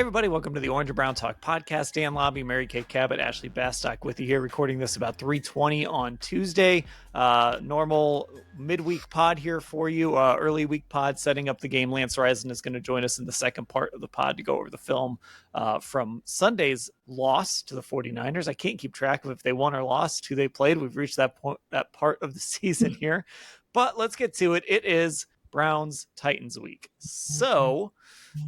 Hey everybody, welcome to the Orange and Brown Talk podcast. Dan Labbe, Mary Kay Cabot, Ashley Bastock with you here, recording this about 3:20 on Tuesday. Normal midweek pod here for you, early week pod setting up the game. Lance Reisland is going to join us in the second part of the pod to go over the film from Sunday's loss to the 49ers. I can't keep track of if they won or lost, who they played. We've reached that point, that part of the season here, but let's get to it. It is Browns Titans week. So,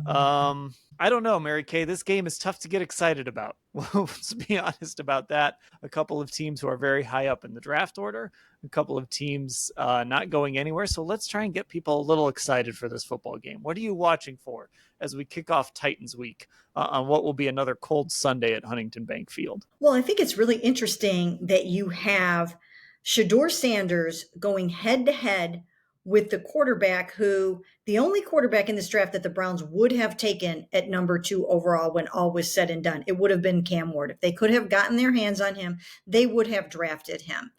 I don't know, Mary Kay. This game is tough to get excited about. Let's be honest about that. A couple of teams who are very high up in the draft order, a couple of teams not going anywhere. So let's try and get people a little excited for this football game. What are you watching for as we kick off Titans week on what will be another cold Sunday at Huntington Bank Field? Well, I think it's really interesting that you have Shedeur Sanders going head to head with the quarterback who the only quarterback in this draft that the Browns would have taken at number 2 overall when all was said and done. It would have been Cam Ward. If they could have gotten their hands on him, they would have drafted him.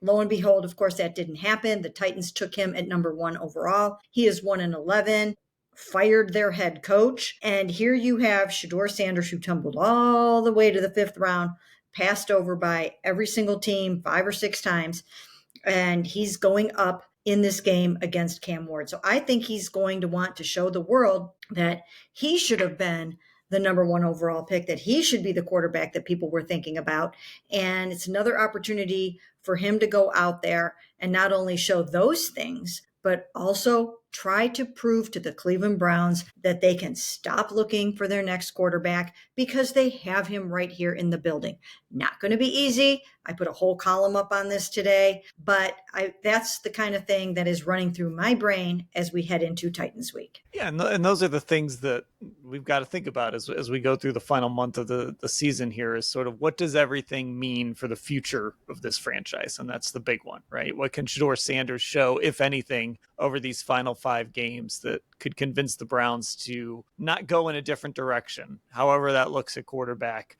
Lo and behold, of course, that didn't happen. The Titans took him at number 1 overall. He is 1-11, fired their head coach. And here you have Shedeur Sanders, who tumbled all the way to the 5th round, passed over by every single team 5 or 6 times. And he's going up in this game against Cam Ward. So I think he's going to want to show the world that he should have been the number 1 overall pick, that he should be the quarterback that people were thinking about. And it's another opportunity for him to go out there and not only show those things, but also try to prove to the Cleveland Browns that they can stop looking for their next quarterback because they have him right here in the building. Not going to be easy. I put a whole column up on this today, but that's the kind of thing that is running through my brain as we head into Titans week. Yeah, and those are the things that we've got to think about as we go through the final month of the season here, is sort of what does everything mean for the future of this franchise? And that's the big one, right? What can Shedeur Sanders show, if anything, over these final 5 games that could convince the Browns to not go in a different direction, however that looks at quarterback,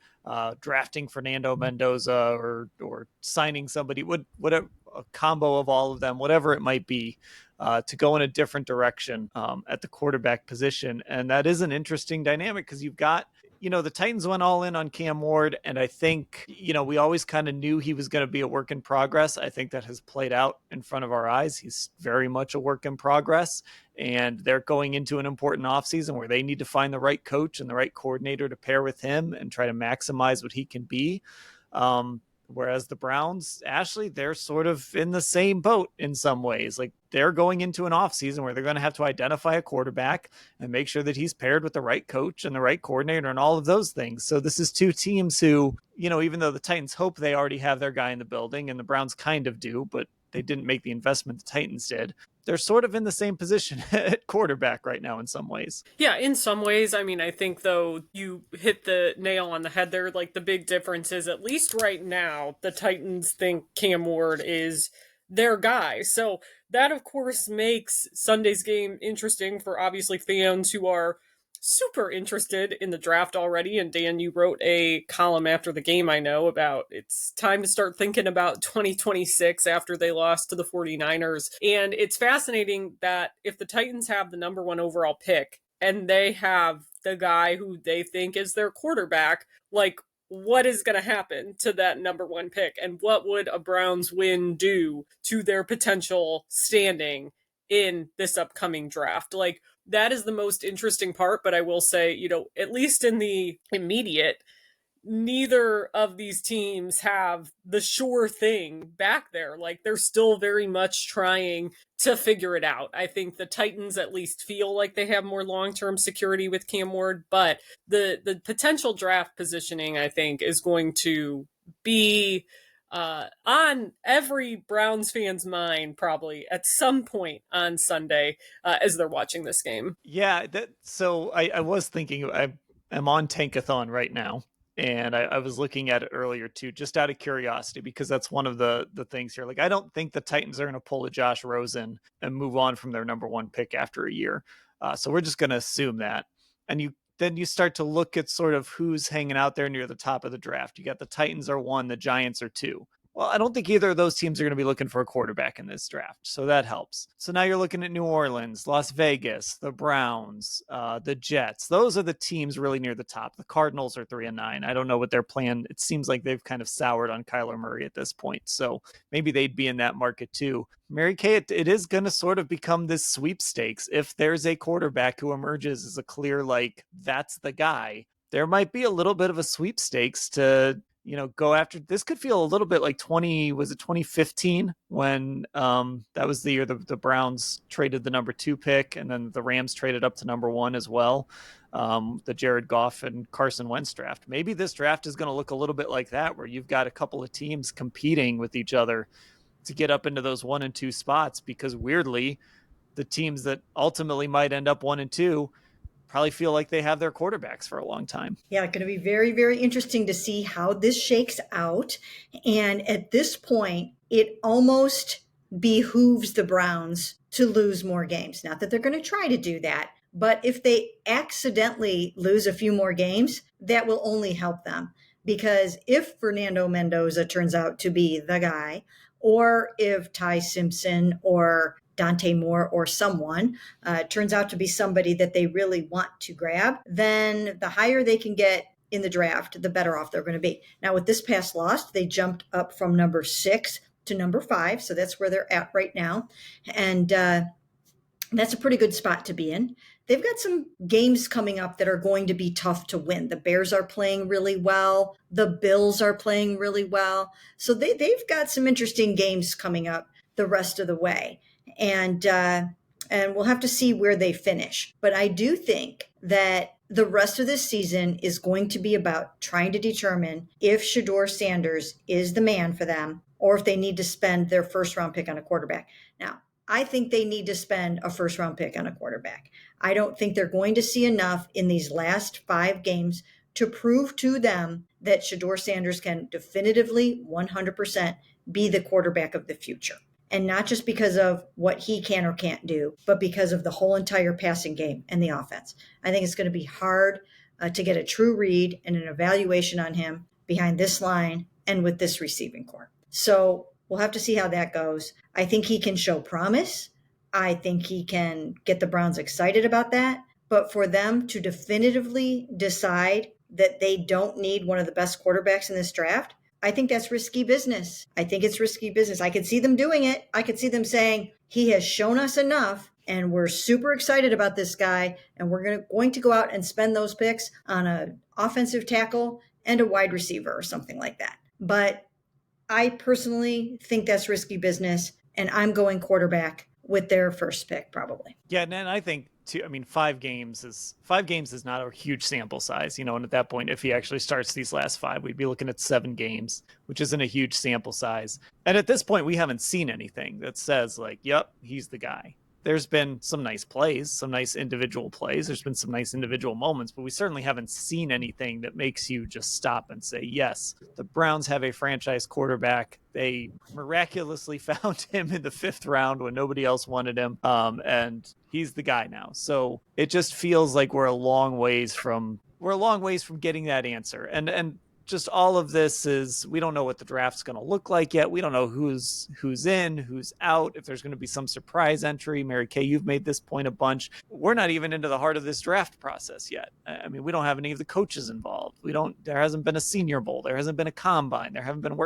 drafting Fernando Mendoza or signing somebody, whatever, a combo of all of them, whatever it might be, to go in a different direction at the quarterback position. And that is an interesting dynamic because you've got, the Titans went all in on Cam Ward, and I think, we always kind of knew he was going to be a work in progress. I think that has played out in front of our eyes. He's very much a work in progress, and they're going into an important offseason where they need to find the right coach and the right coordinator to pair with him and try to maximize what he can be. Whereas the Browns, Ashley, they're sort of in the same boat in some ways. Like, they're going into an offseason where they're going to have to identify a quarterback and make sure that he's paired with the right coach and the right coordinator and all of those things. So this is 2 teams who, even though the Titans hope they already have their guy in the building, and the Browns kind of do, but they didn't make the investment the Titans did, they're sort of in the same position at quarterback right now in some ways. Yeah, in some ways. I mean, I think, though, you hit the nail on the head there. Like, the big difference is, at least right now, the Titans think Cam Ward is their guy. So that, of course, makes Sunday's game interesting for, obviously, fans who are super interested in the draft already. And Dan, you wrote a column after the game, I know, about it's time to start thinking about 2026 after they lost to the 49ers. And it's fascinating that if the Titans have the number 1 overall pick and they have the guy who they think is their quarterback, like, what is going to happen to that number 1 pick? And what would a Browns win do to their potential standing in this upcoming draft? Like, that is the most interesting part. But I will say, at least in the immediate, neither of these teams have the sure thing back there. Like, they're still very much trying to figure it out. I think the Titans at least feel like they have more long-term security with Cam Ward, but the potential draft positioning, I think, is going to be on every Browns fan's mind probably at some point on Sunday as they're watching this game. Yeah, so I was thinking, I'm on Tankathon right now, and I was looking at it earlier too, just out of curiosity, because that's one of the things here. Like, I don't think the Titans are going to pull a Josh Rosen and move on from their number 1 pick after a year. So we're just going to assume that. And then you start to look at sort of who's hanging out there near the top of the draft. You got the Titans are 1, the Giants are 2. Well, I don't think either of those teams are going to be looking for a quarterback in this draft, so that helps. So now you're looking at New Orleans, Las Vegas, the Browns, the Jets. Those are the teams really near the top. The Cardinals are 3-9. I don't know what their plan. It seems like they've kind of soured on Kyler Murray at this point, so maybe they'd be in that market too. Mary Kay, it is going to sort of become this sweepstakes. If there's a quarterback who emerges as a clear, like, that's the guy, there might be a little bit of a sweepstakes to go after. This could feel a little bit like 2015 when that was the year the Browns traded the number 2 pick, and then the Rams traded up to number 1 as well. The Jared Goff and Carson Wentz draft. Maybe this draft is going to look a little bit like that, where you've got a couple of teams competing with each other to get up into those 1 and 2 spots, because weirdly, the teams that ultimately might end up 1 and 2 probably feel like they have their quarterbacks for a long time. Yeah, it's going to be very, very interesting to see how this shakes out. And at this point, it almost behooves the Browns to lose more games. Not that they're going to try to do that, but if they accidentally lose a few more games, that will only help them. Because if Fernando Mendoza turns out to be the guy, or if Ty Simpson or Dante Moore or someone turns out to be somebody that they really want to grab, then the higher they can get in the draft, the better off they're going to be. Now, with this past loss, they jumped up from number 6 to number 5. So that's where they're at right now. And that's a pretty good spot to be in. They've got some games coming up that are going to be tough to win. The Bears are playing really well. The Bills are playing really well. So they've got some interesting games coming up the rest of the way. And we'll have to see where they finish. But I do think that the rest of this season is going to be about trying to determine if Shedeur Sanders is the man for them, or if they need to spend their first-round pick on a quarterback. Now, I think they need to spend a first-round pick on a quarterback. I don't think they're going to see enough in these last 5 games to prove to them that Shedeur Sanders can definitively 100% be the quarterback of the future. And not just because of what he can or can't do, but because of the whole entire passing game and the offense. I think it's going to be hard to get a true read and an evaluation on him behind this line and with this receiving core. So we'll have to see how that goes. I think he can show promise. I think he can get the Browns excited about that. But for them to definitively decide that they don't need one of the best quarterbacks in this draft, I think that's risky business. I think it's risky business. I could see them doing it. I could see them saying, he has shown us enough and we're super excited about this guy, and we're going to go out and spend those picks on an offensive tackle and a wide receiver or something like that. But I personally think that's risky business, and I'm going quarterback with their first pick probably. Yeah, and then I think too, 5 games is not a huge sample size, and at that point, if he actually starts these last 5, we'd be looking at 7 games, which isn't a huge sample size. And at this point, we haven't seen anything that says like, yep, he's the guy. There's been some nice plays, some nice individual plays. There's been some nice individual moments, but we certainly haven't seen anything that makes you just stop and say, yes, the Browns have a franchise quarterback. They miraculously found him in the 5th round when nobody else wanted him. And he's the guy now. So it just feels like we're a long ways from getting that answer. And just all of this is, we don't know what the draft's going to look like yet. We don't know who's in, who's out, if there's going to be some surprise entry. Mary Kay, you've made this point a bunch. We're not even into the heart of this draft process yet. We don't have any of the coaches involved. There hasn't been a Senior Bowl. There hasn't been a combine. There haven't been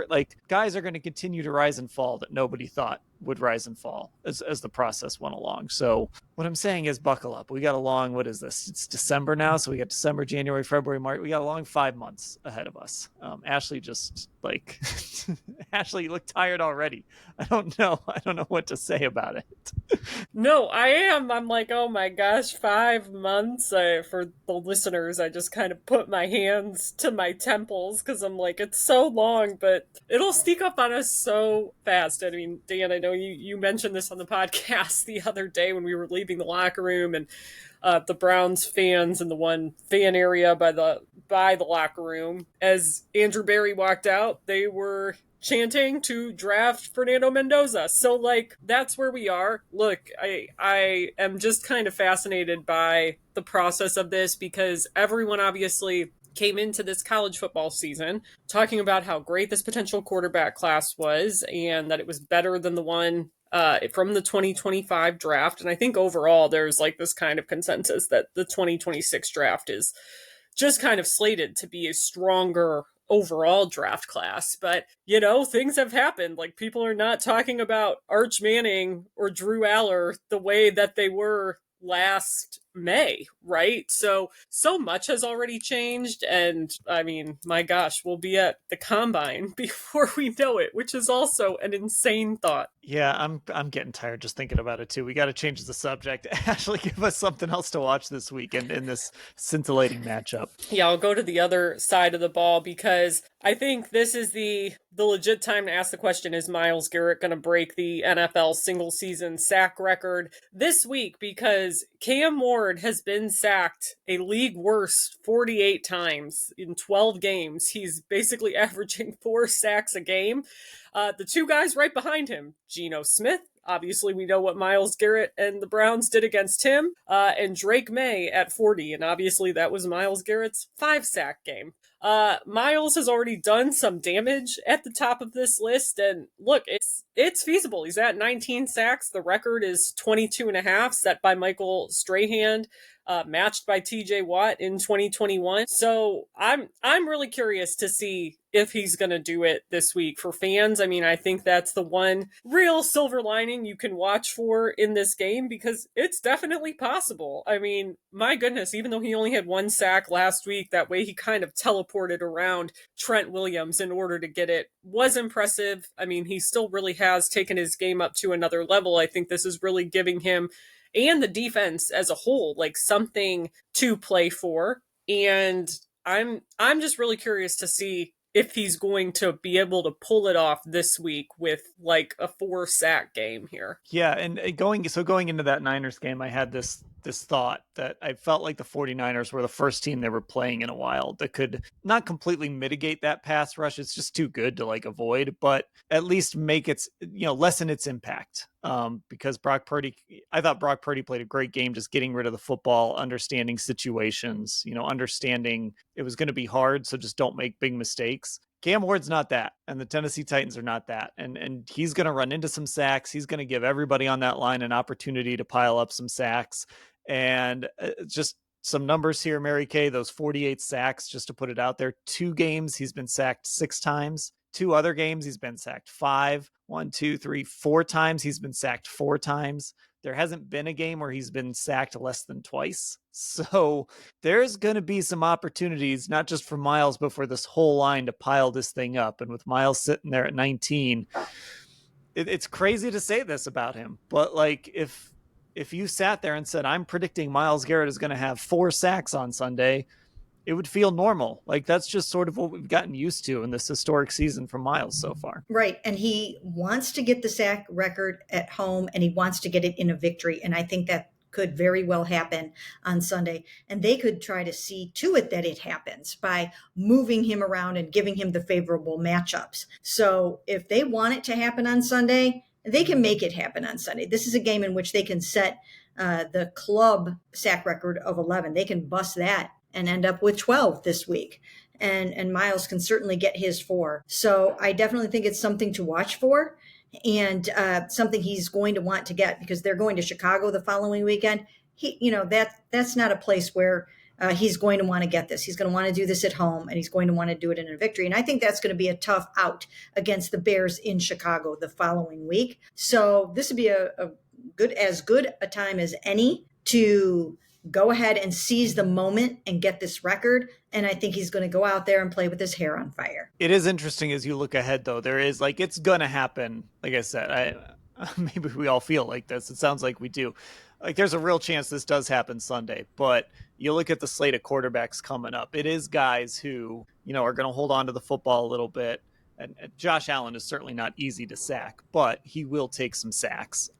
guys are going to continue to rise and fall that nobody thought would rise and fall as the process went along. So what I'm saying is, buckle up. We got a long, what is this? It's December now. So we got December, January, February, March. We got a long 5 months ahead of us. Ashley just Ashley, you look tired already. I don't know what to say about it. No, I am. I'm like, oh my gosh, 5 months. For the listeners, I just kind of put my hands to my temples because I'm like, it's so long, but it'll sneak up on us so fast. I mean, Dan, I know you mentioned this on the podcast the other day when we were leaving the locker room, and the Browns fans in the one fan area by the locker room, as Andrew Berry walked out, they were chanting to draft Fernando Mendoza. So that's where we are. Look, I am just kind of fascinated by the process of this, because everyone obviously came into this college football season talking about how great this potential quarterback class was and that it was better than the one from the 2025 draft. And I think overall there's like this kind of consensus that the 2026 draft is just kind of slated to be a stronger overall draft class. But, things have happened. Like, people are not talking about Arch Manning or Drew Aller the way that they were last May, right? So much has already changed. And I mean, my gosh, we'll be at the combine before we know it, which is also an insane thought. Yeah, I'm getting tired just thinking about it too. We got to change the subject. Ashley, give us something else to watch this weekend in this scintillating matchup. Yeah, I'll go to the other side of the ball because I think this is the legit time to ask the question, is Myles Garrett going to break the NFL single season sack record this week? Because Cam Ward has been sacked a league worst 48 times in 12 games. He's basically averaging 4 sacks a game. The two guys right behind him, Geno Smith. Obviously, we know what Myles Garrett and the Browns did against him, and Drake May at 40, and obviously that was Myles Garrett's 5-sack game. Myles has already done some damage at the top of this list, and look, it's feasible. He's at 19 sacks. The record is 22 and a half, set by Michael Strahan, matched by TJ Watt in 2021. So I'm really curious to see if he's going to do it this week. For fans, I mean, I think that's the one real silver lining you can watch for in this game, because it's definitely possible. I mean, my goodness, even though he only had 1 sack last week, that way he kind of teleported around Trent Williams in order to get it was impressive. I mean, he still really has taken his game up to another level. I think this is really giving him and the defense as a whole like something to play for. And I'm just really curious to see if he's going to be able to pull it off this week with like a 4-sack game here. Yeah, and going into that Niners game, I had this thought that I felt like the 49ers were the first team they were playing in a while that could not completely mitigate that pass rush. It's just too good to like avoid, but at least make its, lessen its impact. Because I thought Brock Purdy played a great game, just getting rid of the football, understanding situations, understanding it was going to be hard. So just don't make big mistakes. Cam Ward's not that, and the Tennessee Titans are not that. And he's going to run into some sacks. He's going to give everybody on that line an opportunity to pile up some sacks. And just some numbers here, Mary Kay, those 48 sacks, just to put it out there. 2 games, he's been sacked 6 times. 2 other games, he's been sacked 5. 1, 2, 3, 4 times. He's been sacked 4 times. There hasn't been a game where he's been sacked less than twice. So there's going to be some opportunities, not just for Myles, but for this whole line to pile this thing up. And with Myles sitting there at 19, it's crazy to say this about him. But like, if you sat there and said, I'm predicting Myles Garrett is going to have 4 sacks on Sunday, it would feel normal. Like, that's just sort of what we've gotten used to in this historic season from Myles so far. Right. And he wants to get the sack record at home, and he wants to get it in a victory. And I think that could very well happen on Sunday. And they could try to see to it that it happens by moving him around and giving him the favorable matchups. So if they want it to happen on Sunday, they can make it happen on Sunday. This is a game in which they can set the club sack record of 11. They can bust that and end up with 12 this week. And Myles can certainly get his 4. So I definitely think it's something to watch for, and something he's going to want to get, because they're going to Chicago the following weekend. That's not a place where he's going to want to get this. He's going to want to do this at home, and he's going to want to do it in a victory. And I think that's going to be a tough out against the Bears in Chicago the following week. So this would be a good a time as any to go ahead and seize the moment and get this record. And I think he's going to go out there and play with his hair on fire. It is interesting as you look ahead, though. There is it's going to happen. Like I said, maybe we all feel like this. It sounds like we do. Like, there's a real chance this does happen Sunday, but you look at the slate of quarterbacks coming up. It is guys who, are going to hold on to the football a little bit. And Josh Allen is certainly not easy to sack, but he will take some sacks.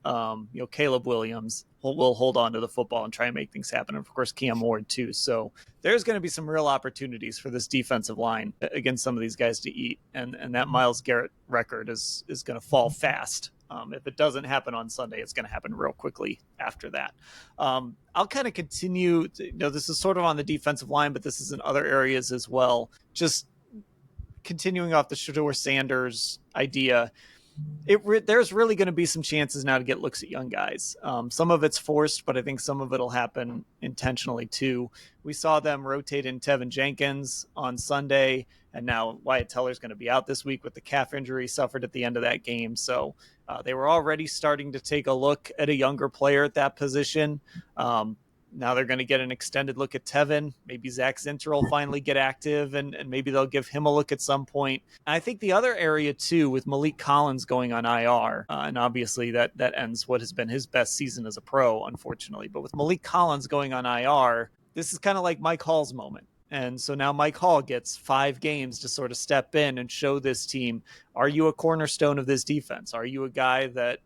Caleb Williams will hold on to the football and try and make things happen. And of course, Cam Ward too. So there's going to be some real opportunities for this defensive line against some of these guys to eat. And that Myles Garrett record is going to fall fast If it doesn't happen on Sunday, it's going to happen real quickly after that. I'll kind of continue. This is sort of on the defensive line, but this is in other areas as well. Just continuing off the Shedeur Sanders idea, there's really going to be some chances now to get looks at young guys. Some of it's forced, but I think some of it'll happen intentionally too. We saw them rotate in Teven Jenkins on Sunday, and now Wyatt Teller's going to be out this week with the calf injury suffered at the end of that game. So they were already starting to take a look at a younger player at that position. Now they're going to get an extended look at Teven. Maybe Zach Zinter will finally get active, and maybe they'll give him a look at some point. And I think the other area, too, with Malik Collins going on IR, and obviously that ends what has been his best season as a pro, unfortunately. But with Malik Collins going on IR, this is kind of like Mike Hall's moment. And so now Mike Hall gets 5 games to sort of step in and show this team, are you a cornerstone of this defense? Are you a guy that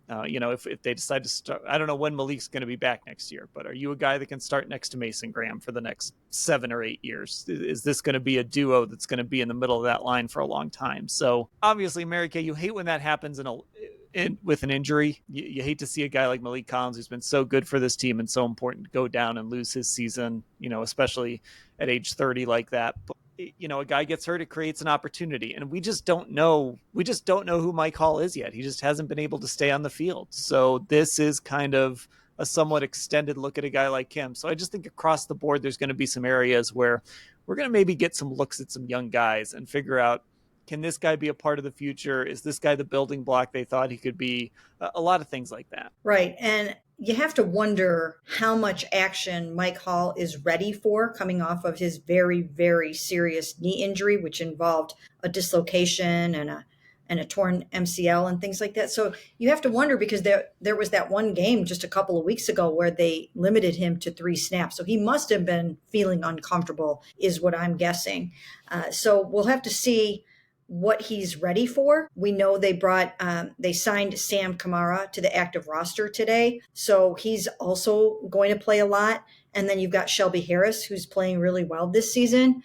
if they decide to start, I don't know when Malik's going to be back next year, but are you a guy that can start next to Mason Graham for the next 7 or 8 years? Is this going to be a duo that's going to be in the middle of that line for a long time? So obviously, Mary Kay, you hate when that happens with an injury. You hate to see a guy like Malik Collins, who's been so good for this team and so important, go down and lose his season, especially at age 30 like that. But a guy gets hurt, it creates an opportunity, and we just don't know who Mike Hall is yet. He just hasn't been able to stay on the field. So this is kind of a somewhat extended look at a guy like him. So I just think across the board, there's going to be some areas where we're going to maybe get some looks at some young guys and figure out, can this guy be a part of the future? Is this guy the building block they thought he could be? A lot of things like that. Right. And you have to wonder how much action Mike Hall is ready for coming off of his very, very serious knee injury, which involved a dislocation and a torn MCL and things like that. So you have to wonder, because there was that one game just a couple of weeks ago where they limited him to 3 snaps. So he must have been feeling uncomfortable, is what I'm guessing. So we'll have to see what he's ready for. We know they signed Sam Kamara to the active roster today. So he's also going to play a lot. And then you've got Shelby Harris, who's playing really well this season.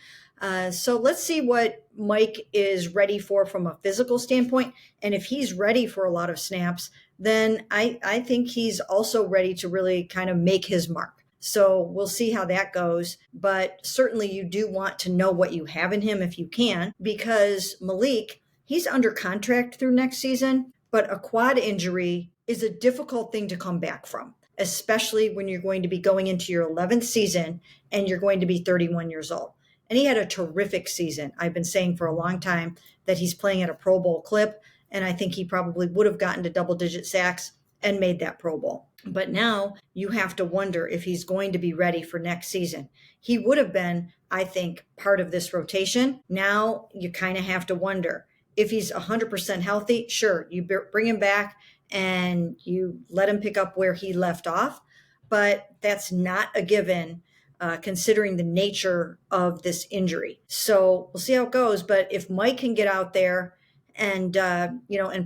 So let's see what Mike is ready for from a physical standpoint. And if he's ready for a lot of snaps, then I think he's also ready to really kind of make his mark. So we'll see how that goes. But certainly you do want to know what you have in him if you can, because Malik, he's under contract through next season, but a quad injury is a difficult thing to come back from, especially when you're going to be going into your 11th season and you're going to be 31 years old. And he had a terrific season. I've been saying for a long time that he's playing at a Pro Bowl clip, and I think he probably would have gotten to double-digit sacks and made that Pro Bowl. But now you have to wonder if he's going to be ready for next season. He would have been, I think, part of this rotation. Now you kind of have to wonder if he's 100% healthy. Sure, you bring him back and you let him pick up where he left off, but that's not a given considering the nature of this injury. So we'll see how it goes. But if Mike can get out there and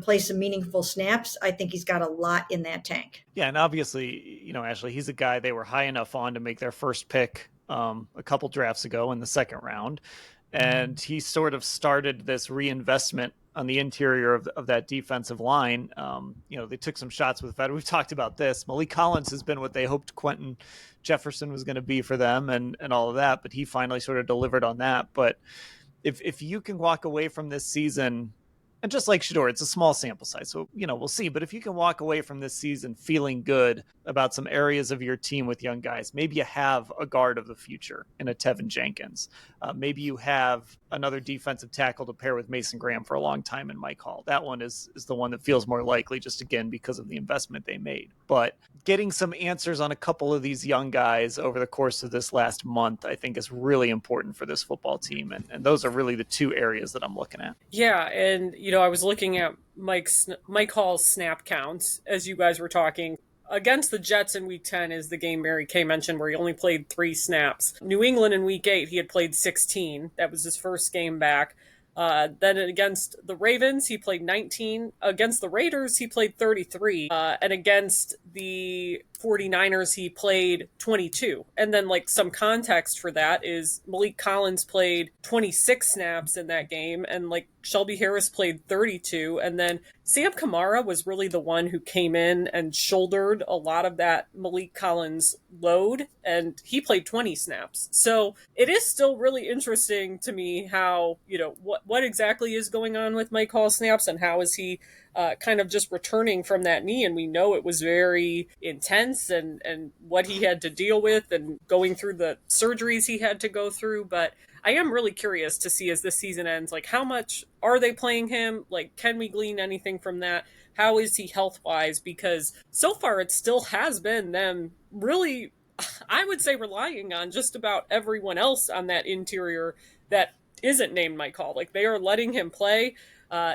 play some meaningful snaps, I think he's got a lot in that tank. Yeah, and obviously, Ashley, he's a guy they were high enough on to make their first pick a couple drafts ago in the second round. And he sort of started this reinvestment on the interior of that defensive line. They took some shots with vet. We've talked about this. Malik Collins has been what they hoped Quentin Jefferson was going to be for them and all of that, but he finally sort of delivered on that. But if you can walk away from this season, and just like Shedeur, it's a small sample size, so, we'll see. But if you can walk away from this season feeling good about some areas of your team with young guys, maybe you have a guard of the future in a Teven Jenkins. Maybe you have another defensive tackle to pair with Mason Graham for a long time in Mike Hall. That one is the one that feels more likely, just again, because of the investment they made. But getting some answers on a couple of these young guys over the course of this last month, I think, is really important for this football team. And those are really the 2 areas that I'm looking at. Yeah, and, I was looking at Mike Hall's snap counts as you guys were talking. Against the Jets in Week 10 is the game Mary Kay mentioned where he only played 3 snaps. New England in Week 8, he had played 16. That was his first game back. Then against the Ravens, he played 19. Against the Raiders, he played 33. And against the 49ers, he played 22. And then, some context for that is Malik Collins played 26 snaps in that game, and, Shelby Harris played 32, and then Sam Kamara was really the one who came in and shouldered a lot of that Malik Collins load, and he played 20 snaps. So it is still really interesting to me how, what exactly is going on with Mike Hall snaps, and how is he kind of just returning from that knee. And we know it was very intense, and what he had to deal with and going through the surgeries he had to go through. But I am really curious to see, as this season ends, like, how much are they playing him? Like, can we glean anything from that? How is he health wise? Because so far it still has been them really, I would say, relying on just about everyone else on that interior that isn't named Mike Hall. Like, they are letting him play.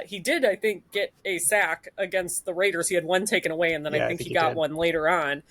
He did, I think, get a sack against the Raiders. He had one taken away, and then I think he got one later on.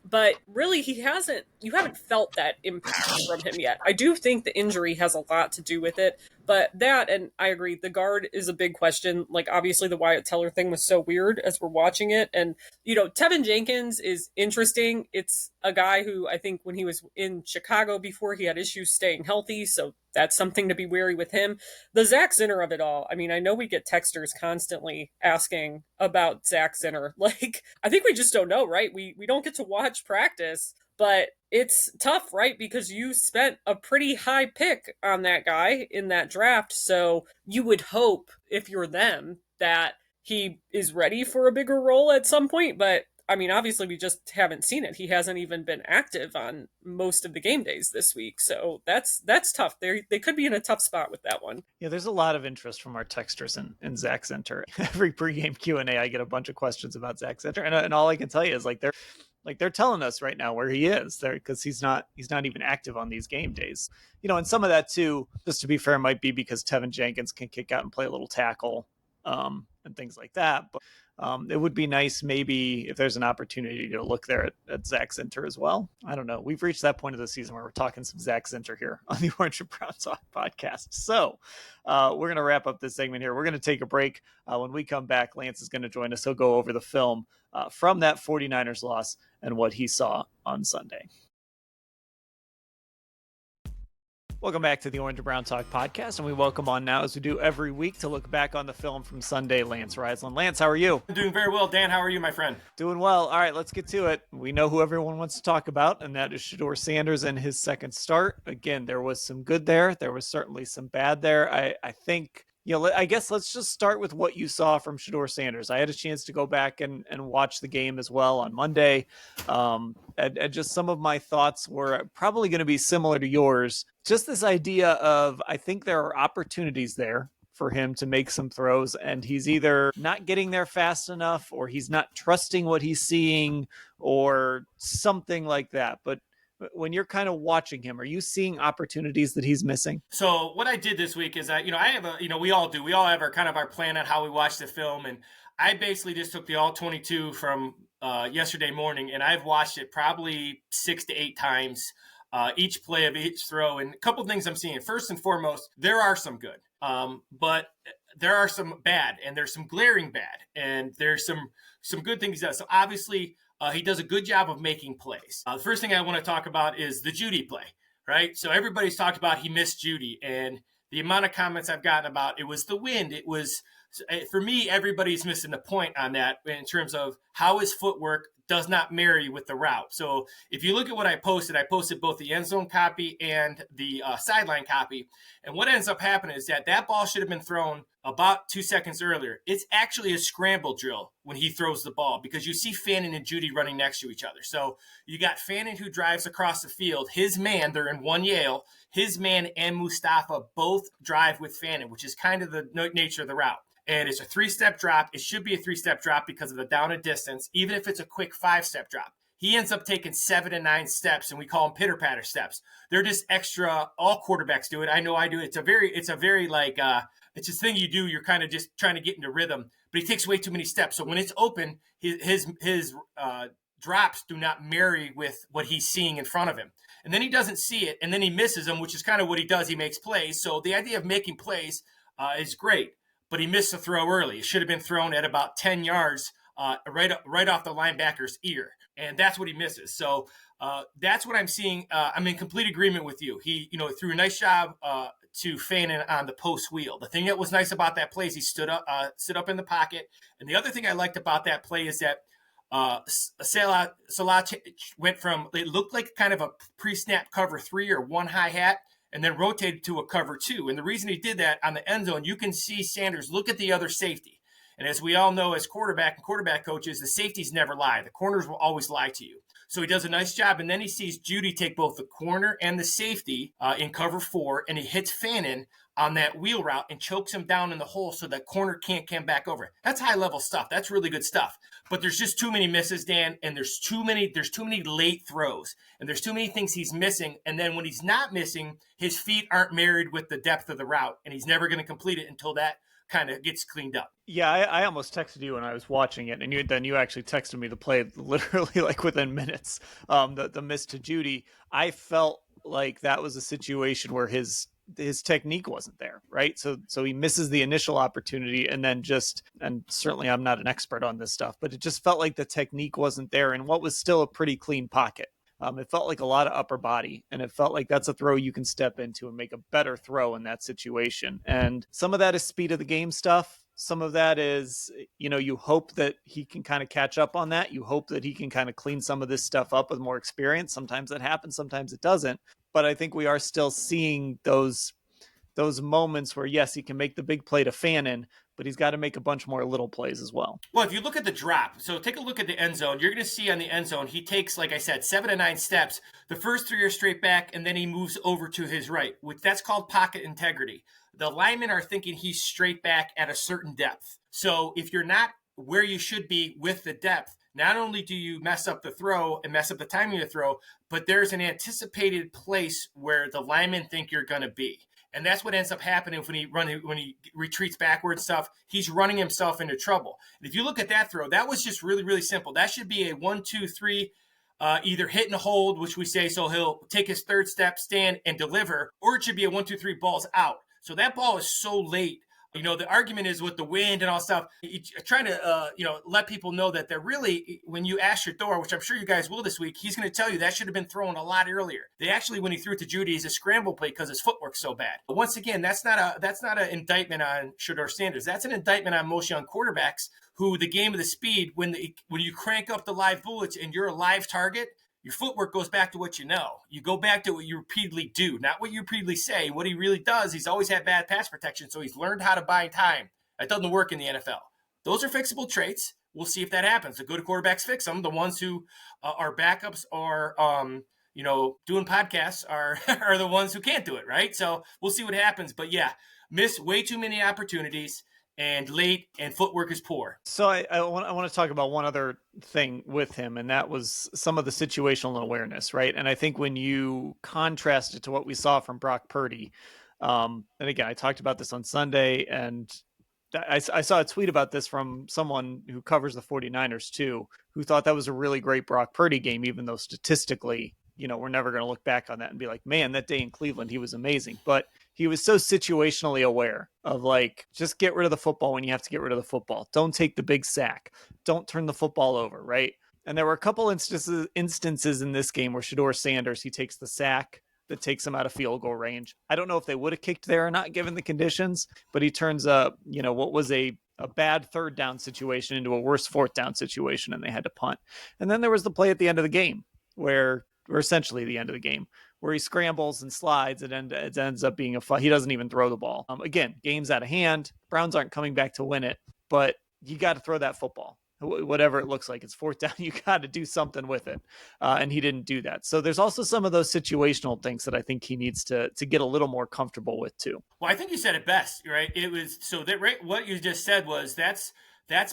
But really, you haven't felt that impact from him yet. I do think the injury has a lot to do with it, but that, and I agree, the guard is a big question. Like, obviously the Wyatt Teller thing was so weird as we're watching it. And, Teven Jenkins is interesting. It's a guy who, I think when he was in Chicago before, he had issues staying healthy. So that's something to be wary with him. The Zach Zinner of it all. I mean, I know we get texters constantly asking about Zach Zinner. Like, I think we just don't know, right? We don't get to watch practice, but it's tough, right? Because you spent a pretty high pick on that guy in that draft. So you would hope, if you're them, that he is ready for a bigger role at some point. But I mean, obviously, we just haven't seen it. He hasn't even been active on most of the game days this week. So that's tough. They could be in a tough spot with that one. Yeah, there's a lot of interest from our texters in Zach Zinter. Every pregame Q&A, I get a bunch of questions about Zach Zinter. And all I can tell you is they're telling us right now where he is there, because he's not even active on these game days. And some of that too, just to be fair, might be because Teven Jenkins can kick out and play a little tackle and things like that. But it would be nice maybe if there's an opportunity to look there at Zach Zinter as well. I don't know. We've reached that point of the season where we're talking some Zach Zinter here on the Orange and Brown Talk podcast. So we're going to wrap up this segment here. We're going to take a break. When we come back, Lance is going to join us. He'll go over the film from that 49ers loss and what he saw on Sunday. Welcome back to the Orange and Brown Talk podcast, and we welcome on now, as we do every week, to look back on the film from Sunday, Lance Reisland. Lance, how are you? I'm doing very well. Dan, how are you, my friend? Doing well. All right, let's get to it. We know who everyone wants to talk about, and that is Shedeur Sanders and his second start. Again, there was some good there. There was certainly some bad there. I think... I guess let's just start with what you saw from Shedeur Sanders. I had a chance to go back and watch the game as well on Monday. And just some of my thoughts were probably going to be similar to yours. Just this idea of, I think there are opportunities there for him to make some throws, and he's either not getting there fast enough, or he's not trusting what he's seeing, or something like that. But when you're kind of watching him, are you seeing opportunities that he's missing? So what I did this week is I have we all do. We all have our plan on how we watch the film. And I basically just took the all 22 from yesterday morning, and I've watched it probably 6 to 8 times, each play of each throw. And a couple of things I'm seeing. First and foremost, there are some good, but there are some bad, and there's some glaring bad, and there's some good things he does. So obviously, he does a good job of making plays. The first thing I want to talk about is the Jeudy play, right? So everybody's talked about he missed Jeudy, and the amount of comments I've gotten about it was the wind. It was, for me, everybody's missing the point on that in terms of how his footwork does not marry with the route. So if you look at what I posted both the end zone copy and the sideline copy. And what ends up happening is that ball should have been thrown about 2 seconds earlier. It's actually a scramble drill when he throws the ball, because you see Fannin and Jeudy running next to each other. So you got Fannin, who drives across the field. His man, they're in one Yale. His man and Mustafa both drive with Fannin, which is kind of the nature of the route. And it's a 3-step drop. It should be a 3-step drop because of the down and distance, even if it's a quick 5-step drop. He ends up taking 7 to 9 steps, and we call them pitter-patter steps. They're just extra. All quarterbacks do it. I know I do. It's a very it's a thing you do. You're kind of just trying to get into rhythm, but he takes way too many steps. So when it's open, his drops do not marry with what he's seeing in front of him. And then he doesn't see it, and then he misses them, which is kind of what he does. He makes plays. So the idea of making plays is great, but he missed a throw early. It should have been thrown at about 10 yards right off the linebacker's ear, and that's what he misses. So that's what I'm seeing. I'm in complete agreement with you. He, threw a nice job to Fannin on the post wheel. The thing that was nice about that play is he stood up in the pocket. And the other thing I liked about that play is that Salah went from, it looked like kind of a pre-snap cover 3 or one high hat, and then rotated to a cover 2. And the reason he did that on the end zone, you can see Sanders look at the other safety. And as we all know, as quarterback and quarterback coaches, the safeties never lie. The corners will always lie to you. So he does a nice job. And then he sees Jeudy take both the corner and the safety in cover 4, and he hits Fannin on that wheel route and chokes him down in the hole so that corner can't come back over. That's high-level stuff. That's really good stuff. But there's just too many misses, Dan, and there's too many late throws, and there's too many things he's missing. And then when he's not missing, his feet aren't married with the depth of the route, and he's never going to complete it until that kind of gets cleaned up. Yeah, I almost texted you when I was watching it, and you actually texted me the play literally like within minutes. The miss to Jeudy, I felt like that was a situation where his technique wasn't there, right? So he misses the initial opportunity, and then and certainly I'm not an expert on this stuff, but it just felt like the technique wasn't there in what was still a pretty clean pocket. It felt like a lot of upper body, and it felt like that's a throw you can step into and make a better throw in that situation. And some of that is speed of the game stuff. Some of that is, you hope that he can kind of catch up on that. You hope that he can kind of clean some of this stuff up with more experience. Sometimes that happens, sometimes it doesn't. But I think we are still seeing those moments where, yes, he can make the big play to Fannin, but he's got to make a bunch more little plays as well. Well, if you look at the drop, so take a look at the end zone, you're going to see on the end zone, he takes, like I said, 7 to 9 steps. The first 3 are straight back, and then he moves over to his right, which that's called pocket integrity. The linemen are thinking he's straight back at a certain depth. So if you're not where you should be with the depth, not only do you mess up the throw and mess up the timing of the throw, but there's an anticipated place where the linemen think you're going to be. And that's what ends up happening when he retreats backward stuff. He's running himself into trouble. And if you look at that throw, that was just really, really simple. That should be a 1, 2, 3, either hit and hold, which we say, so he'll take his third step, stand, and deliver, or it should be a 1, 2, 3 balls out. So that ball is so late. The argument is with the wind and all stuff, trying to, let people know that they're really, when you ask Shedeur, which I'm sure you guys will this week, he's going to tell you that should have been thrown a lot earlier. They actually, when he threw it to Jeudy, is a scramble play because his footwork's so bad. But once again, that's not an indictment on Shedeur Sanders. That's an indictment on most young quarterbacks who the game of the speed, when you crank up the live bullets and you're a live target, your footwork goes back to what you know. You go back to what you repeatedly do, not what you repeatedly say. What he really does, he's always had bad pass protection, so he's learned how to buy time. That doesn't work in the NFL. Those are fixable traits. We'll see if that happens. The good quarterbacks fix them. The ones who are backups or doing podcasts are the ones who can't do it, right? So we'll see what happens. But yeah, miss way too many opportunities. And late, and footwork is poor. So I want to talk about one other thing with him, and that was some of the situational awareness, right? And I think when you contrast it to what we saw from Brock Purdy, and again, I talked about this on Sunday, and I saw a tweet about this from someone who covers the 49ers too, who thought that was a really great Brock Purdy game, even though statistically, we're never going to look back on that and be like, man, that day in Cleveland, he was amazing. But he was so situationally aware of just get rid of the football when you have to get rid of the football. Don't take the big sack. Don't turn the football over, right? And there were a couple instances in this game where Shedeur Sanders, he takes the sack that takes him out of field goal range. I don't know if they would have kicked there or not given the conditions, but he turns what was a bad third down situation into a worse fourth down situation, and they had to punt. And then there was the play at the end of the game or essentially the end of the game, where he scrambles and slides, and it ends up being he doesn't even throw the ball. Again, game's out of hand. Browns aren't coming back to win it, but you got to throw that football. Whatever it looks like, it's fourth down. You got to do something with it. And he didn't do that. So there's also some of those situational things that I think he needs to get a little more comfortable with too. Well, I think you said it best, right? It was so that right, what you just said was that's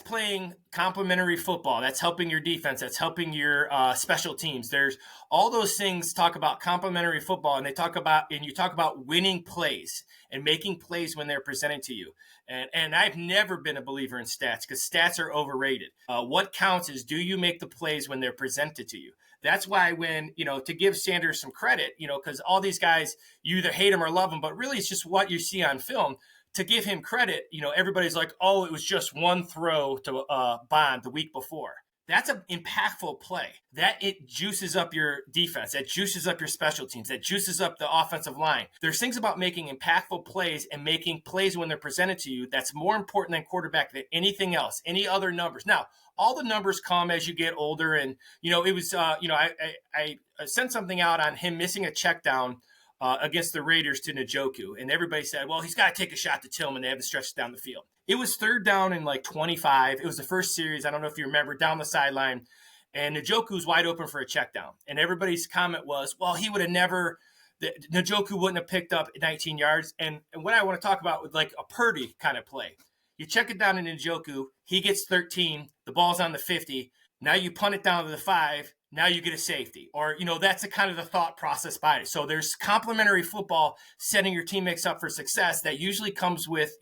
playing complementary football. That's helping your defense. That's helping your special teams. There's all those things talk about complementary football, and you talk about winning plays and making plays when they're presented to you. And I've never been a believer in stats because stats are overrated. What counts is, do you make the plays when they're presented to you? That's why when, to give Sanders some credit, because all these guys, you either hate them or love them, but really it's just what you see on film. to give him credit, everybody's like, oh, it was just one throw to Bond the week before. That's an impactful play. That it juices up your defense. That juices up your special teams. That juices up the offensive line. There's things about making impactful plays and making plays when they're presented to you that's more important than quarterback than anything else, any other numbers. Now, all the numbers come as you get older. And, it was, I sent something out on him missing a check down against the Raiders to Njoku. And everybody said, well, he's got to take a shot to Tillman. They have to stretch down the field. It was third down and like 25. It was the first series. I don't know if you remember, down the sideline. And Njoku's wide open for a check down. And everybody's comment was, well, he would have never, Njoku wouldn't have picked up 19 yards. And what I want to talk about with like a Purdy kind of play. You check it down in Njoku. He gets 13. The ball's on the 50. Now you punt it down to the 5. Now you get a safety. Or, that's the kind of the thought process behind it. So there's complementary football setting your teammates up for success that usually comes with,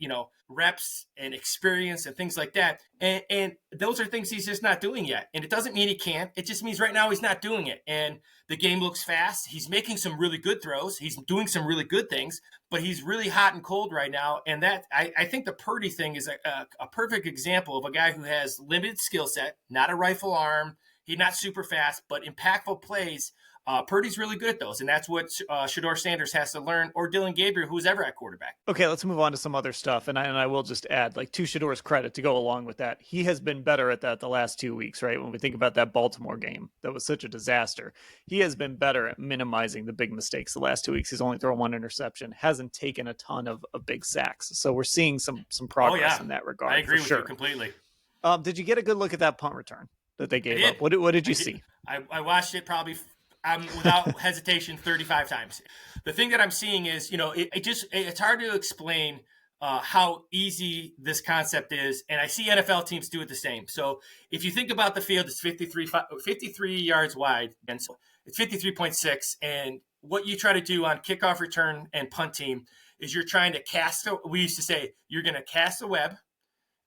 reps and experience and things like that. And those are things he's just not doing yet. And it doesn't mean he can't. It just means right now he's not doing it. And the game looks fast. He's making some really good throws. He's doing some really good things, but he's really hot and cold right now. And that I think the Purdy thing is a perfect example of a guy who has limited skill set, not a rifle arm. He's not super fast, but impactful plays. Purdy's really good at those, and that's what Shedeur Sanders has to learn, or Dylan Gabriel, who's ever at quarterback. Okay, let's move on to some other stuff, and I will just add, like, to Shedeur's credit to go along with that, he has been better at that the last 2 weeks, right? When we think about that Baltimore game, that was such a disaster. He has been better at minimizing the big mistakes the last 2 weeks. He's only thrown one interception, hasn't taken a ton of big sacks, so we're seeing some progress in that regard. I agree with you completely. Did you get a good look at that punt return that they gave up? What did you see? I watched it probably without hesitation 35 times. The thing that I'm seeing is, it's hard to explain how easy this concept is. And I see NFL teams do it the same. So if you think about the field, it's 53 yards wide. And so it's 53.6. And what you try to do on kickoff return and punt team is you're trying to we used to say, you're going to cast a web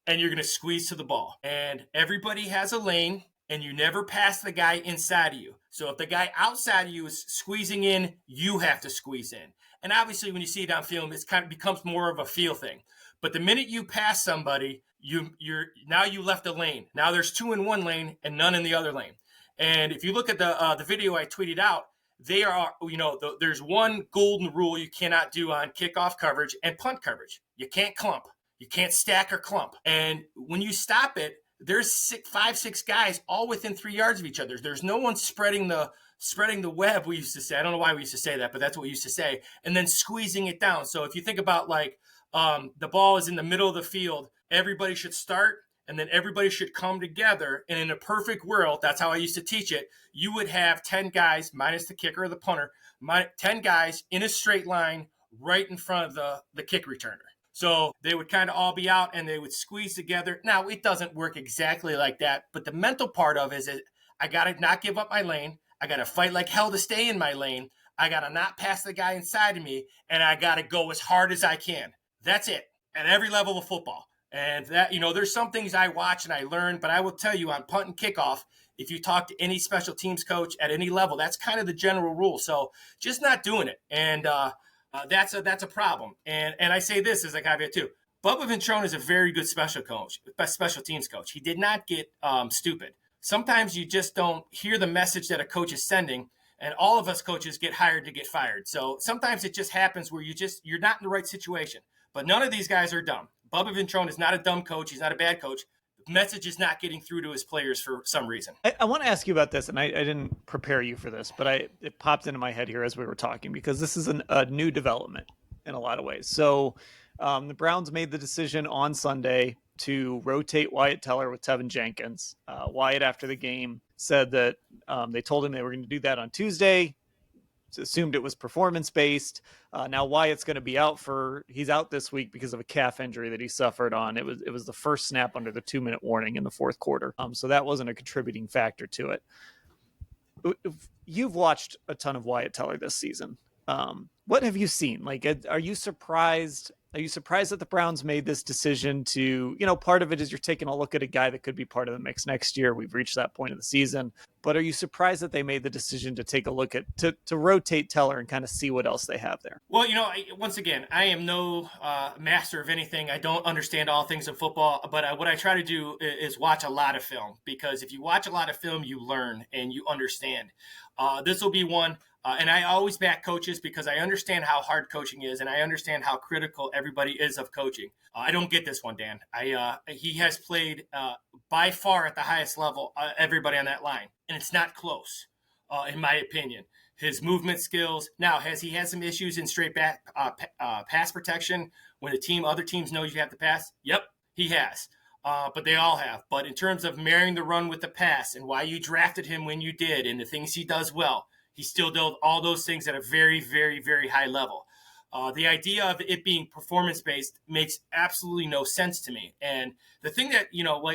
and you're going to squeeze to the ball. And everybody has a lane, and you never pass the guy inside of you. So if the guy outside of you is squeezing in, you have to squeeze in. And obviously when you see it on film, it's kind of becomes more of a feel thing. But the minute you pass somebody, now you left a lane. Now there's 2 in one lane and none in the other lane. And if you look at the video I tweeted out, they are, there's one golden rule you cannot do on kickoff coverage and punt coverage. You can't clump. You can't stack or clump. And when you stop it, there's 5, 6 guys all within 3 yards of each other. There's no one spreading the web, we used to say. I don't know why we used to say that, but that's what we used to say. And then squeezing it down. So if you think about the ball is in the middle of the field, everybody should start and then everybody should come together. And in a perfect world, that's how I used to teach it. You would have 10 guys minus the kicker or the punter, 10 guys in a straight line right in front of the kick returner. So they would kind of all be out and they would squeeze together. Now, it doesn't work exactly like that, but the mental part of it is I got to not give up my lane. I got to fight like hell to stay in my lane. I got to not pass the guy inside of me, and I got to go as hard as I can. That's it at every level of football. And that, there's some things I watch and I learn, but I will tell you on punt and kickoff, if you talk to any special teams coach at any level, that's kind of the general rule. So just not doing it. And, that's a problem. And I say this as a caveat too. Bubba Ventrone is a very good special teams coach. He did not get stupid. Sometimes you just don't hear the message that a coach is sending, and all of us coaches get hired to get fired. So sometimes it just happens where you're not in the right situation. But none of these guys are dumb. Bubba Ventrone is not a dumb coach. He's not a bad coach. Message is not getting through to his players for some reason. I want to ask you about this, and I didn't prepare you for this, but it popped into my head here as we were talking, because this is a new development in a lot of ways. So the Browns made the decision on Sunday to rotate Wyatt Teller with Teven Jenkins. Wyatt, after the game, said that they told him they were going to do that on Tuesday. Assumed it was performance-based. Now Wyatt's going to be he's out this week because of a calf injury that he suffered on. It was the first snap under the 2-minute warning in the fourth quarter. So that wasn't a contributing factor to it. You've watched a ton of Wyatt Teller this season. What have you seen? Are you surprised? Are you surprised that the Browns made this decision to, part of it is you're taking a look at a guy that could be part of the mix next year. We've reached that point of the season. But are you surprised that they made the decision to take a look at to rotate Teller and kind of see what else they have there? Well, once again, I am no master of anything. I don't understand all things in football, but what I try to do is watch a lot of film, because if you watch a lot of film, you learn and you understand. This will be one. And I always back coaches because I understand how hard coaching is, and I understand how critical everybody is of coaching. I don't get this one, Dan. He has played by far at the highest level, everybody on that line, and it's not close, in my opinion. His movement skills. Now, has he had some issues in straight back pass protection when other teams know you have to pass? Yep, he has. But they all have. But in terms of marrying the run with the pass and why you drafted him when you did and the things he does well, he still does all those things at a very, very, very high level. The idea of it being performance-based makes absolutely no sense to me. And the thing that,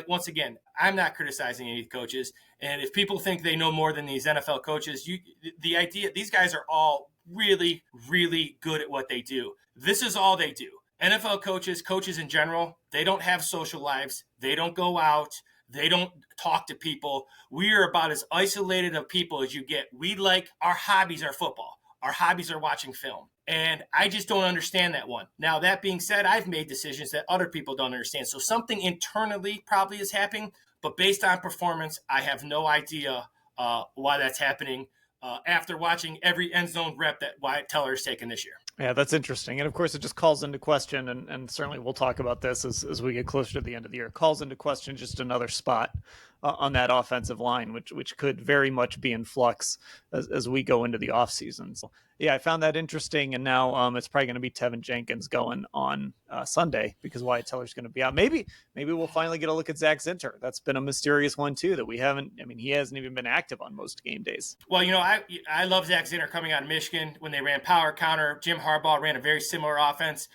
once again, I'm not criticizing any coaches. And if people think they know more than these NFL coaches, the idea, these guys are all really, really good at what they do. This is all they do. NFL coaches in general, they don't have social lives. They don't go out. They don't talk to people. We are about as isolated of people as you get. Our hobbies are football. Our hobbies are watching film. And I just don't understand that one. Now, that being said, I've made decisions that other people don't understand. So something internally probably is happening, but based on performance, I have no idea why that's happening after watching every end zone rep that Wyatt Teller has taken this year. Yeah, that's interesting. And of course, it just calls into question, and certainly we'll talk about this as we get closer to the end of the year, calls into question just another spot on that offensive line, which could very much be in flux as we go into the offseason. So, yeah, I found that interesting. And now it's probably going to be Teven Jenkins going on Sunday because Wyatt Teller's going to be out. Maybe we'll finally get a look at Zach Zinter. That's been a mysterious one, too, that we haven't. I mean, he hasn't even been active on most game days. Well, I love Zach Zinter coming out of Michigan when they ran power counter. Jim Harbaugh ran a very similar offense.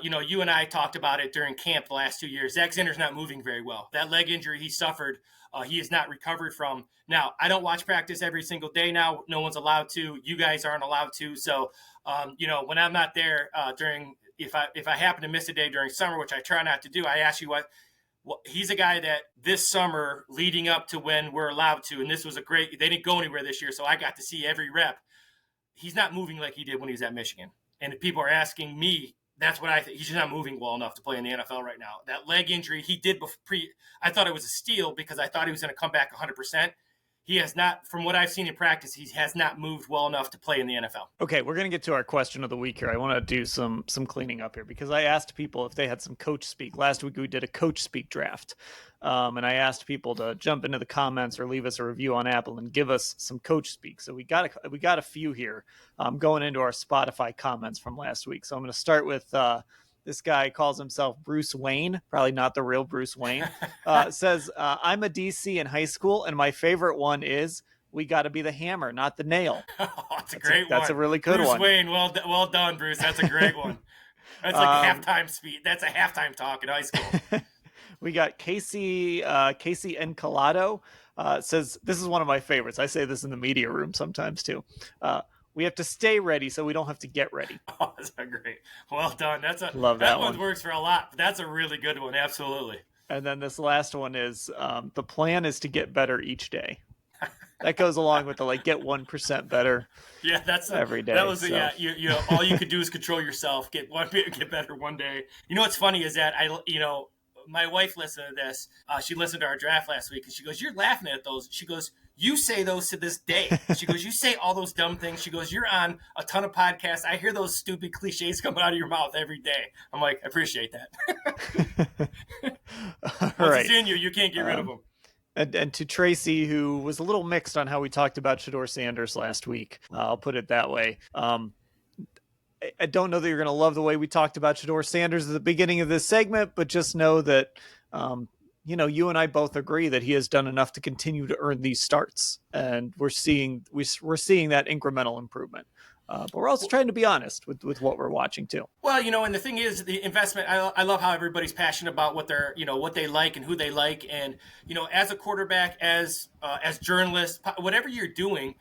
You and I talked about it during camp the last 2 years. Zach Zinter's not moving very well. That leg injury he suffered, he has not recovered from. Now, I don't watch practice every single day now. No one's allowed to. You guys aren't allowed to. So, when I'm not there if I happen to miss a day during summer, which I try not to do, I ask you well, he's a guy that this summer leading up to when we're allowed to, and this was they didn't go anywhere this year, so I got to see every rep. He's not moving like he did when he was at Michigan. And if people are asking me, that's what I think. He's just not moving well enough to play in the NFL right now. That leg injury he did I thought it was a steal because I thought he was going to come back 100%. He has not, from what I've seen in practice, he has not moved well enough to play in the NFL. Okay, we're going to get to our question of the week here. I want to do some cleaning up here because I asked people if they had some coach speak. Last week we did a coach speak draft, and I asked people to jump into the comments or leave us a review on Apple and give us some coach speak. So we got a few here going into our Spotify comments from last week. So I'm going to start with this guy calls himself Bruce Wayne, probably not the real Bruce Wayne, says, I'm a DC in high school, and my favorite one is, we got to be the hammer, not the nail. That's a great one. That's a really good Bruce one. Bruce Wayne, well done, Bruce. That's a great one. That's like halftime speed. That's a halftime talk in high school. We got Casey Encalado says, this is one of my favorites. I say this in the media room sometimes too. We have to stay ready so we don't have to get ready. Oh, that's great. Well done. Love that one. One works for a lot, but that's a really good one. Absolutely. And then this last one is the plan is to get better each day. That goes along with the get 1% better. Yeah, that's every day. That was all you could do is control yourself. Get better one day. What's funny is that my wife listened to this. She listened to our draft last week, and she goes, "You're laughing at those." She goes, "You say those to this day." She goes, "You say all those dumb things." She goes, "You're on a ton of podcasts. I hear those stupid cliches coming out of your mouth every day." I'm like, I appreciate that. Once it's in you, you can't get rid of them. And to Tracy, who was a little mixed on how we talked about Shedeur Sanders last week, I'll put it that way. I don't know that you're going to love the way we talked about Shedeur Sanders at the beginning of this segment, but just know that, you and I both agree that he has done enough to continue to earn these starts. And we're seeing that incremental improvement. But we're also trying to be honest with what we're watching too. Well, and the thing is, the investment. I love how everybody's passionate about what they're, what they like and who they like, and as a quarterback, as journalists, whatever you're doing,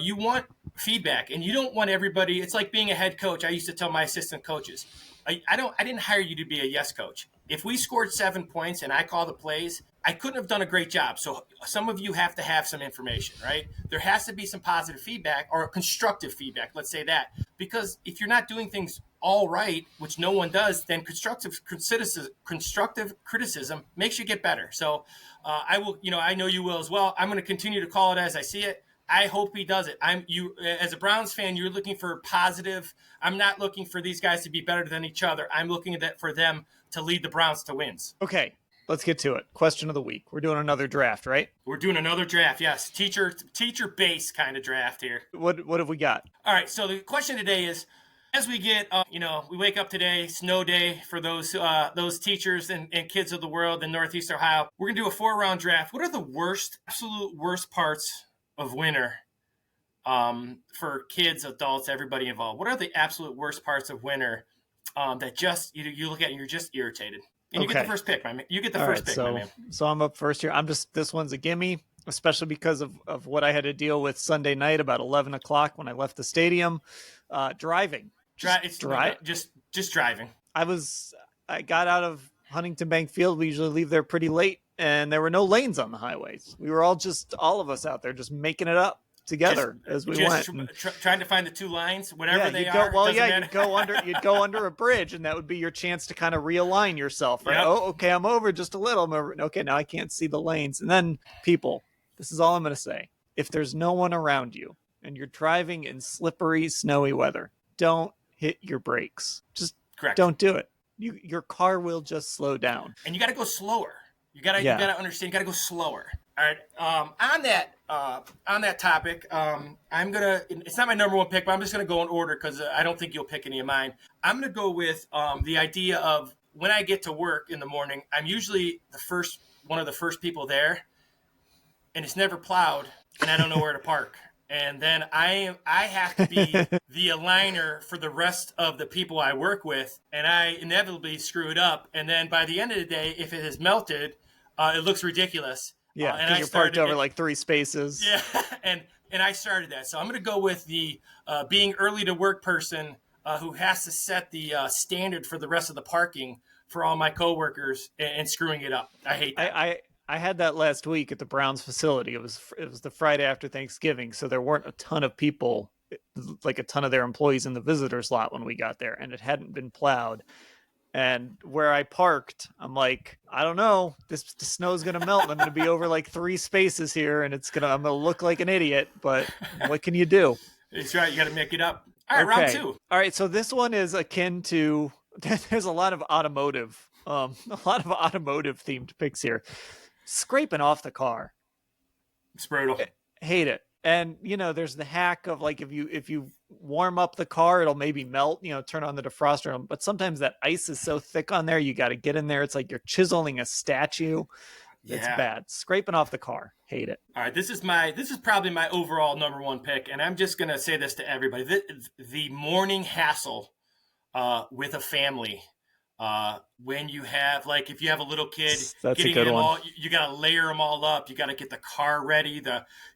you want feedback, and you don't want everybody. It's like being a head coach. I used to tell my assistant coaches, I didn't hire you to be a yes coach. if we scored 7 points and I call the plays, I couldn't have done a great job. So some of you have to have some information, right? There has to be some positive feedback or constructive feedback. Let's say that, because if you're not doing things all right, which no one does, then constructive criticism makes you get better. So I will, I know you will as well. I'm going to continue to call it as I see it. I hope he does it. As a Browns fan, you're looking for positive. I'm not looking for these guys to be better than each other. I'm looking for them to lead the Browns to wins. Okay, let's get to it. Question of the week. We're doing another draft, right? We're doing another draft. Yes, teacher base kind of draft here. What have we got? All right. So the question today is, as we get, we wake up today, snow day for those teachers and kids of the world in Northeast Ohio. We're gonna do a 4-round draft. What are the absolute worst parts of winter for kids, adults, everybody involved? What are the absolute worst parts of winter that just you look at and you're just irritated? And you get the first pick, my man. You get the first pick, my man. So I'm up first here. This one's a gimme, especially because of what I had to deal with Sunday night about 11 o'clock when I left the stadium. Driving. Just driving. I got out of Huntington Bank Field. We usually leave there pretty late, and there were no lanes on the highways. We were all of us out there just making it up together as we went. Trying to find the two lines, whatever they are. You'd go under a bridge, and that would be your chance to kind of realign yourself, right? Yep. Oh, okay, I'm over just a little. I'm over. Okay, now I can't see the lanes. And then people, this is all I'm going to say. If there's no one around you and you're driving in slippery, snowy weather, don't hit your brakes. Just don't do it. Your car will just slow down. And you got to go slower. You got to understand. You got to go slower. All right. On that topic, I'm gonna. It's not my number one pick, but I'm just gonna go in order because I don't think you'll pick any of mine. I'm gonna go with the idea of when I get to work in the morning, I'm usually one of the first people there, and it's never plowed, and I don't know where to park. And then I have to be the aligner for the rest of the people I work with, and I inevitably screw it up. And then by the end of the day, if it has melted, it looks ridiculous. Yeah, and you're parked over like 3 spaces. Yeah, and I started that. So I'm going to go with the being early to work person who has to set the standard for the rest of the parking for all my coworkers and screwing it up. I hate that. I had that last week at the Browns facility. It was the Friday after Thanksgiving, so there weren't a ton of people, like a ton of their employees in the visitors lot when we got there, and it hadn't been plowed. And where I parked, I'm like, I don't know, the snow's going to melt. I'm going to be over like 3 spaces here, and I'm going to look like an idiot, but what can you do? That's right. You got to make it up. All right, round 2. All right, so this one is akin to, there's a lot of automotive themed picks here. Scraping off the car. It's brutal. Hate it. And there's the hack of like if you warm up the car, it'll maybe melt, turn on the defroster. But sometimes that ice is so thick on there, you got to get in there. It's like you're chiseling a statue. It's bad. Scraping off the car. Hate it. All right, this is probably my overall number 1 pick, and I'm just gonna say this to everybody: the morning hassle with a family. When you have, like, if you have a little kid, that's a good one. You got to layer them all up. You got to get the car ready.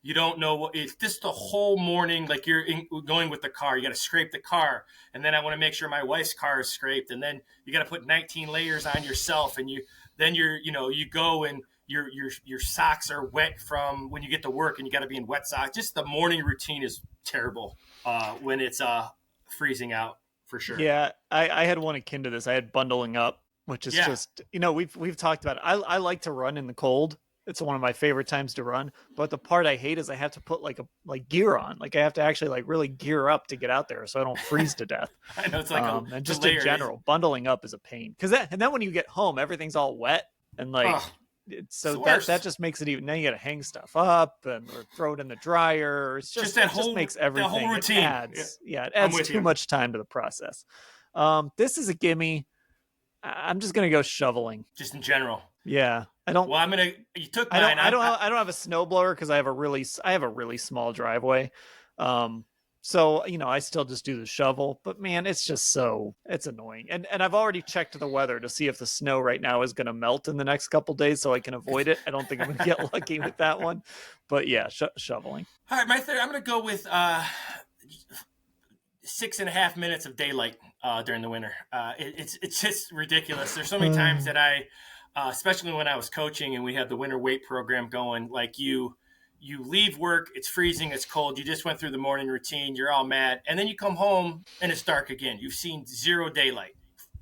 You don't know what it's just the whole morning. Like you're going with the car, you got to scrape the car. And then I want to make sure my wife's car is scraped. And then you got to put 19 layers on yourself. And you go and your socks are wet from when you get to work and you got to be in wet socks. Just the morning routine is terrible, when it's, freezing out. For sure. Yeah, I had one akin to this. I had bundling up, which is just, we've talked about it. I like to run in the cold. It's one of my favorite times to run. But the part I hate is I have to put like gear on. Like I have to actually like really gear up to get out there so I don't freeze to death. I know it's like and just in general, bundling up is a pain. And then when you get home, everything's all wet and like. So that just makes it even. Now you got to hang stuff up or throw it in the dryer. It's just that whole makes everything. The whole routine. It adds too much time to the process. This is a gimme. I'm just gonna go shoveling. Just in general. Yeah, I don't. Well, you took mine. I don't have a snowblower because I have a really small driveway. So, I still just do the shovel, but man, it's annoying. And I've already checked the weather to see if the snow right now is going to melt in the next couple days so I can avoid it. I don't think I'm going to get lucky with that one, but yeah, shoveling. All right. My third, I'm going to go with, 6.5 minutes of daylight during the winter. It's just ridiculous. There's so many times that I, especially when I was coaching and we had the winter weight program going, like you leave work, it's freezing, it's cold. You just went through the morning routine, you're all mad, and then you come home and it's dark again. You've seen zero daylight,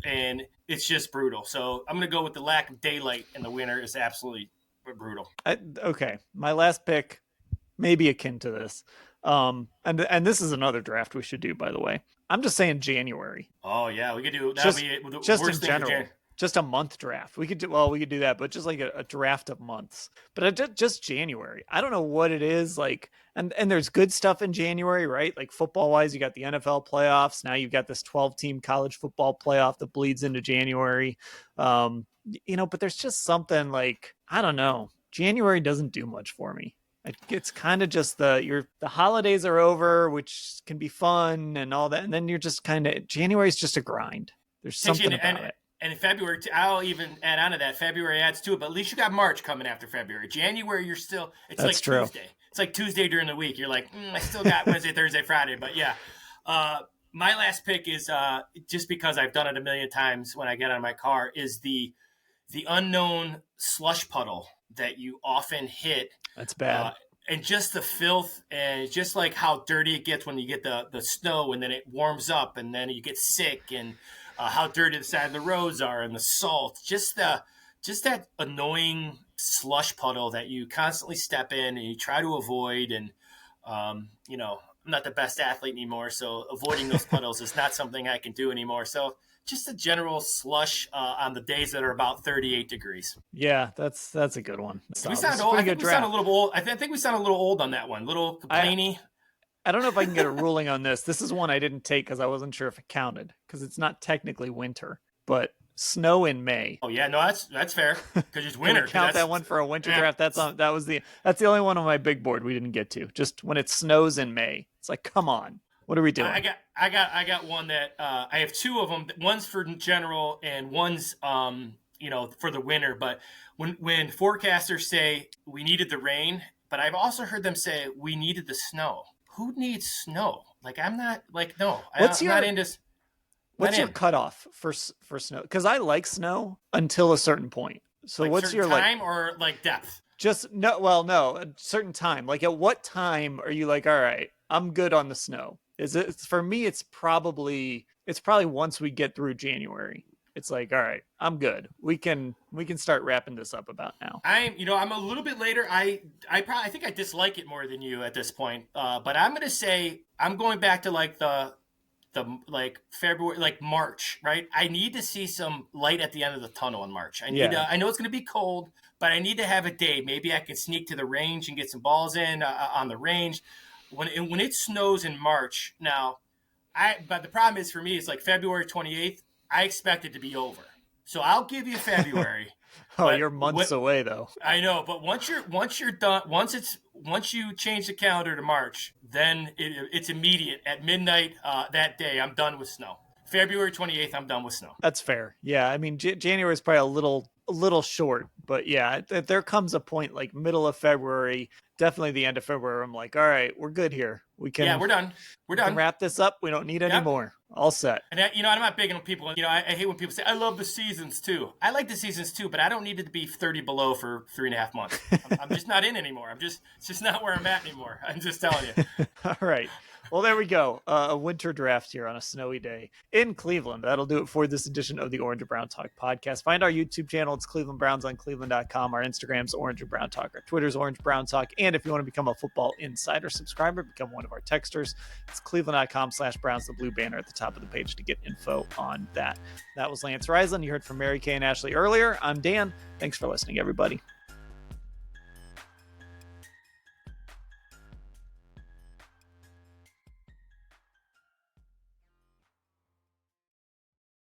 and it's just brutal. So I'm going to go with the lack of daylight in the winter is absolutely brutal. Okay, my last pick may be akin to this. And this is another draft we should do, by the way. I'm just saying January. Oh yeah, we could do that. Just in general, just a month draft. We could do that, but just like a draft of months. But just January. I don't know what it is like. And there's good stuff in January, right? Like football wise, you got the NFL playoffs. Now you've got this 12-team college football playoff that bleeds into January. But there's just something like, I don't know. January doesn't do much for me. It's kind of just the holidays are over, which can be fun and all that. And then you're just kind of, January's just a grind. There's something about it. And in February, I'll even add on to that. February adds to it, but at least you got March coming after February. January, you're still, it's That's like true. Tuesday. It's like Tuesday during the week. You're like, I still got Wednesday, Thursday, Friday. But yeah, my last pick is just because I've done it a million times when I get out of my car is the unknown slush puddle that you often hit. That's bad. And just the filth and just like how dirty it gets when you get the snow and then it warms up and then you get sick and how dirty the side of the roads are and the salt, just that annoying slush puddle that you constantly step in and you try to avoid. And, I'm not the best athlete anymore, so avoiding those puddles is not something I can do anymore. So just a general slush on the days that are about 38 degrees. Yeah, that's a good one. We sound old. I think we sound a little old. I think we sound a little old on that one. A little complainy. I don't know if I can get a ruling on this. This is one I didn't take because I wasn't sure if it counted because it's not technically winter, but snow in May. Oh yeah, no, that's fair because it's winter. Count that one for a winter draft. That's the only one on my big board we didn't get to. Just when it snows in May, it's like, come on. What are we doing? I got one that I have two of them. One's for general and one's for the winter. But when forecasters say we needed the rain, but I've also heard them say we needed the snow. Who needs snow? Like I'm not like no. What's I'm not into. What's your cutoff for snow? Because I like snow until a certain point. So like what's your time or like depth? Just no. Well, no, a certain time. Like at what time are you like, all right, I'm good on the snow? Is it for me? It's probably once we get through January. It's like, all right, I'm good. We can start wrapping this up about now. I'm a little bit later. I think I dislike it more than you at this point. But I'm gonna say I'm going back to like the like February, like March, right? I need to see some light at the end of the tunnel in March. I know it's gonna be cold, but I need to have a day. Maybe I can sneak to the range and get some balls in on the range. When it snows in March now, but the problem is for me, it's like February 28th. I expect it to be over. So I'll give you February. You're months away though. I know, but once you're done, once you change the calendar to March, then it's immediate at midnight that day. I'm done with snow. February 28th, I'm done with snow. That's fair. Yeah, I mean January is probably a little short, but yeah, there comes a point like middle of February, definitely the end of February. I'm like, all right, we're good here. We're done. We can wrap this up. We don't need any more. All set. And I'm not big on people. I hate when people say I love the seasons too. I like the seasons too, but I don't need it to be 30 below for 3.5 months. I'm just not in anymore. It's just not where I'm at anymore. I'm just telling you. All right. Well, there we go. A winter draft here on a snowy day in Cleveland. That'll do it for this edition of the Orange and Brown Talk podcast. Find our YouTube channel. It's Cleveland Browns on cleveland.com. Our Instagram's Orange and Brown Talk. Our Twitter's Orange Brown Talk. And if you want to become a Football Insider subscriber, become one of our texters. It's cleveland.com/Browns, the blue banner at the top of the page to get info on that. That was Lance Reisland. You heard from Mary Kay and Ashley earlier. I'm Dan. Thanks for listening, everybody.